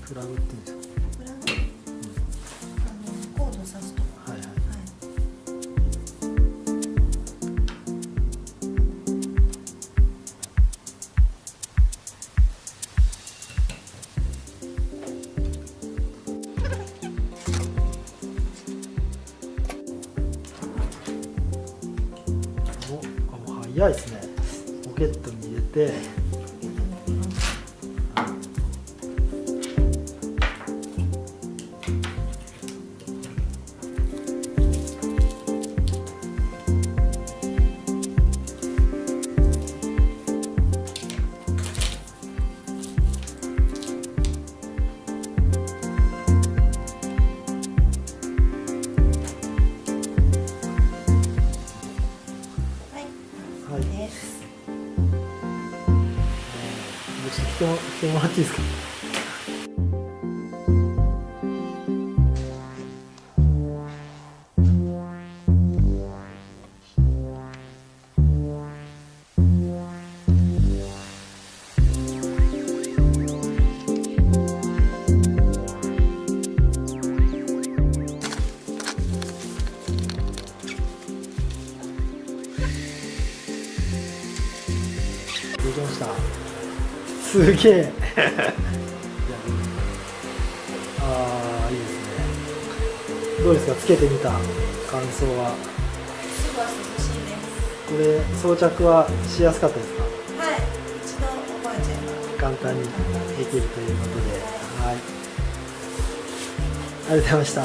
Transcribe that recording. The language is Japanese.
フラグって言うんですか？フラグ、コードを挿すとか。はいはい。もう早いですね。ポケットに入れて、はい。です。ちょっと来てもらっていいですか？できました。すげえ。ああ、いいですね。どうですか、つけてみた感想は？すごい涼しいです。これ装着はしやすかったですか？はい、一度覚えちゃいます。簡単にできるということで、はい。ありがとうございました。